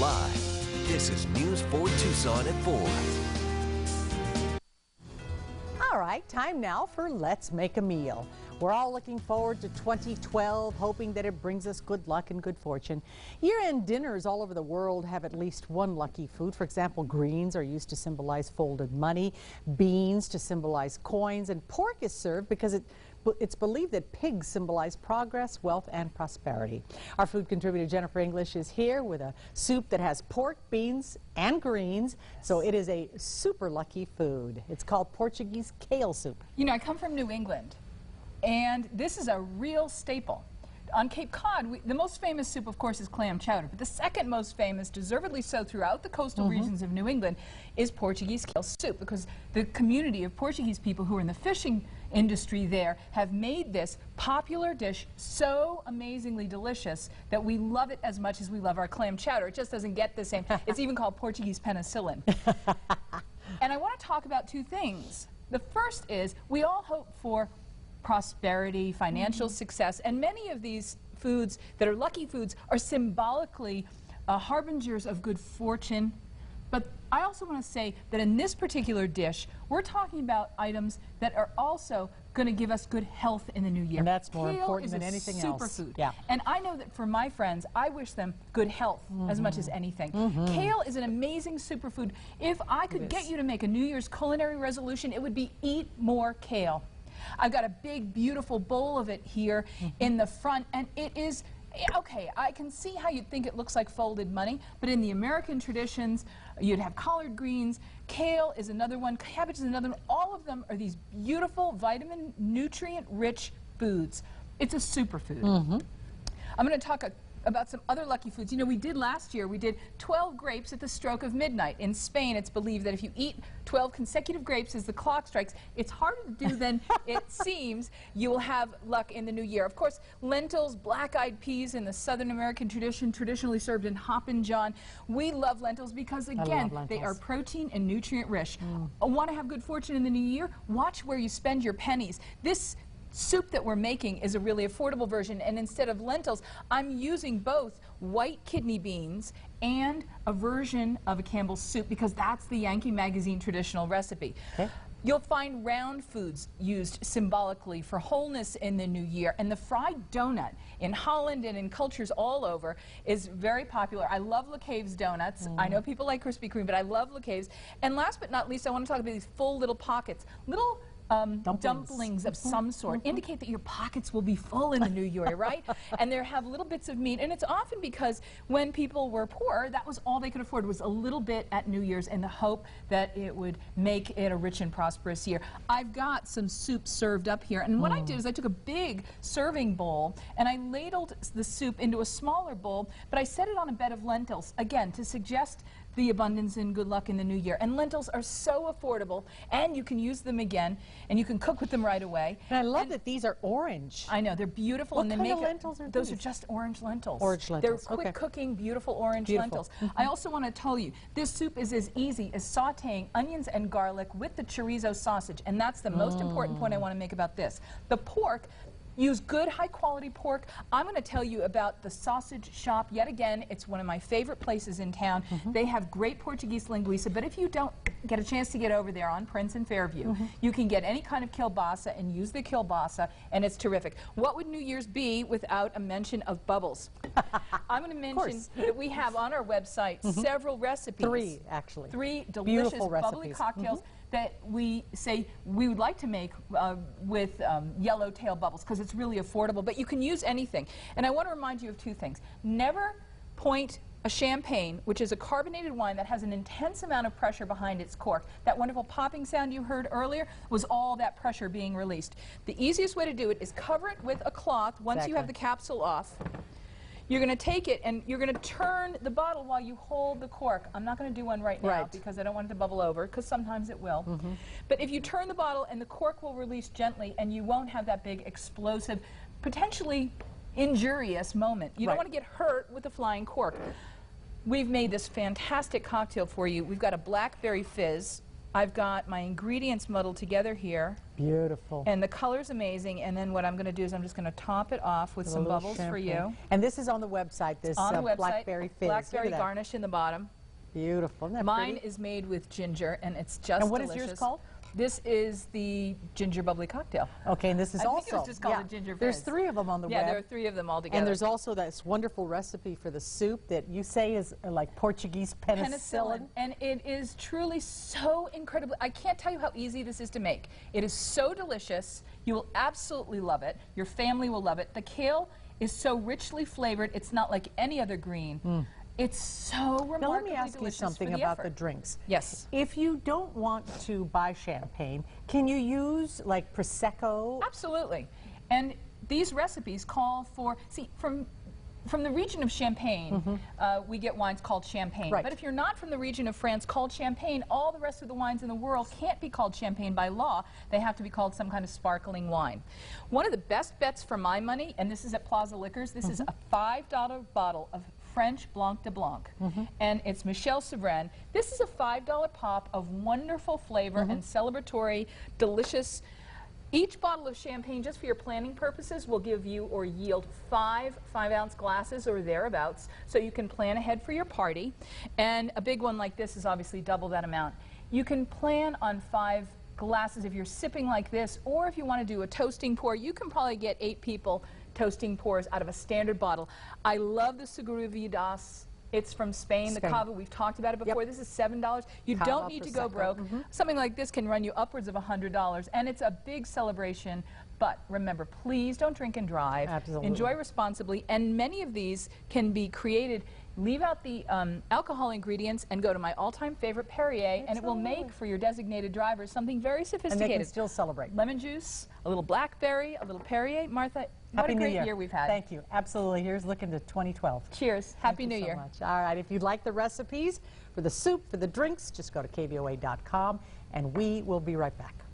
Live, this is News 4 Tucson at 4. All right, time now for Let's Make a Meal. We're all looking forward to 2012, hoping that it brings us good luck and good fortune. Year-end dinners all over the world have at least one lucky food. For example, greens are used to symbolize folded money, beans to symbolize coins, and pork is served because it's believed that pigs symbolize progress, wealth, and prosperity. Our food contributor Jennifer English is here with a soup that has pork, beans, and greens, so it is a super lucky food. It's called Portuguese kale soup. You know, I come from New England, and this is a real staple. On Cape Cod, the most famous soup, of course, is clam chowder, but the second most famous, deservedly so throughout the coastal regions of New England, is Portuguese kale soup, because the community of Portuguese people who are in the fishing industry there have made this popular dish so amazingly delicious that we love it as much as we love our clam chowder. It just doesn't get the same. It's even called Portuguese penicillin. And I want to talk about two things. The first is we all hope for prosperity, financial success, and many of these foods that are lucky foods are symbolically harbingers of good fortune. But I also want to say that in this particular dish, we're talking about items that are also going to give us good health in the new year. And that's more important than anything else. Superfood. Yeah. And I know that for my friends, I wish them good health as much as anything. Kale is an amazing superfood. If I could get you to make a New Year's culinary resolution, it would be eat more kale. I've got a big, beautiful bowl of it here in the front, and it is, okay, I can see how you'd think it looks like folded money, but in the American traditions, you'd have collard greens. Kale is another one. Cabbage is another one. All of them are these beautiful, vitamin, nutrient-rich foods. It's a superfood. I'm going to talk about some other lucky foods. You know, we did last year, we did 12 grapes at the stroke of midnight. In Spain, it's believed that if you eat 12 consecutive grapes as the clock strikes, it's harder to do than it seems. You will have luck in the new year. Of course, lentils, black-eyed peas in the Southern American tradition, traditionally served in Hoppin' John. We love lentils because, again, they are protein and nutrient-rich. Want to have good fortune in the new year? Watch where you spend your pennies. This soup that we're making is a really affordable version, and instead of lentils, I'm using both white kidney beans and a version of a Campbell's soup because that's the Yankee Magazine traditional recipe. You'll find round foods used symbolically for wholeness in the new year, and the fried donut in Holland and in cultures all over is very popular. I love Le Cave's donuts. I know people like Krispy Kreme, but I love Le Cave's. And last but not least, I want to talk about these full little pockets. Little dumplings of some sort indicate that your pockets will be full in the new year, right? And they have little bits of meat, and it's often because when people were poor, that was all they could afford, was a little bit at New Year's in the hope that it would make it a rich and prosperous year. I've got some soup served up here, and what I did is I took a big serving bowl and I ladled the soup into a smaller bowl, but I set it on a bed of lentils, again, to suggest the abundance and good luck in the new year. And lentils are so affordable, and you can use them again, and you can cook with them right away. And I love that these are orange. I know, they're beautiful. What and they kind make of lentils are those these? are just orange lentils. Orange lentils. They're quick cooking, beautiful orange lentils. I also want to tell you, this soup is as easy as sauteing onions and garlic with the chorizo sausage, and that's the most important point I want to make about this. The pork, use good, high-quality pork. I'm going to tell you about the sausage shop. Yet again, it's one of my favorite places in town. They have great Portuguese linguiça, but if you don't get a chance to get over there on Prince and Fairview, you can get any kind of kielbasa and use the kielbasa, and it's terrific. What would New Year's be without a mention of bubbles? I'm going to mention that we have on our website several recipes. 3, actually. 3 delicious Beautiful bubbly recipes. cocktails that we say we would like to make with Yellowtail bubbles, because it's really affordable, but you can use anything. And I want to remind you of 2 things. Never point a champagne, which is a carbonated wine that has an intense amount of pressure behind its cork. That wonderful popping sound you heard earlier was all that pressure being released. The easiest way to do it is cover it with a cloth once you have the capsule off. You're going to take it and you're going to turn the bottle while you hold the cork. I'm not going to do one right now because I don't want it to bubble over, because sometimes it will. But if you turn the bottle, and the cork will release gently, and you won't have that big explosive, potentially injurious moment. You don't want to get hurt with a flying cork. We've made this fantastic cocktail for you. We've got a blackberry fizz. I've got my ingredients muddled together here. Beautiful. And the color's amazing. And then what I'm going to do is I'm just going to top it off with some bubbles for you. And this is on the website, this on the website, blackberry fizz. Blackberry garnish in the bottom. Beautiful. Isn't that Mine pretty? is made with ginger, and it's just And what delicious. is yours called? This is the ginger bubbly cocktail. Okay, and this is I also... think it was just called a ginger fizz. There's 3 of them on the web. Yeah, there are 3 of them all together. And there's also this wonderful recipe for the soup that you say is like Portuguese penicillin. And it is truly so incredible. I can't tell you how easy this is to make. It is so delicious. You will absolutely love it. Your family will love it. The kale is so richly flavored. It's not like any other green. It's so remarkably delicious. Now let me ask you something about the drinks. Yes. If you don't want to buy champagne, can you use like Prosecco? Absolutely. And these recipes call for, see, from the region of Champagne, we get wines called champagne. Right. But if you're not from the region of France called champagne, all the rest of the wines in the world can't be called champagne by law. They have to be called some kind of sparkling wine. One of the best bets for my money, and this is at Plaza Liquors, this is a $5 bottle of French Blanc de Blanc, and it's Michel Sevrin. This is a $5 pop of wonderful flavor and celebratory, delicious. Each bottle of champagne, just for your planning purposes, will give you or yield 5 5-ounce glasses or thereabouts, so you can plan ahead for your party. And a big one like this is obviously double that amount. You can plan on 5 glasses if you're sipping like this, or if you want to do a toasting pour, you can probably get 8 people toasting pours out of a standard bottle. I love the Seguro Vidas. It's from Spain, the cava. We've talked about it before. This is $7. You don't need to go broke. Something like this can run you upwards of $100, and it's a big celebration. But remember, please don't drink and drive. Absolutely. Enjoy responsibly. And many of these can be created. Leave out the alcohol ingredients and go to my all-time favorite Perrier, and it will make for your designated drivers something very sophisticated. And they can still celebrate. Lemon juice, a little blackberry, a little Perrier. Martha, what a great year we've had. Thank you. Absolutely. Here's looking to 2012. Cheers. Happy New Year. Thank you so much. All right. If you'd like the recipes for the soup, for the drinks, just go to KVOA.com, and we will be right back.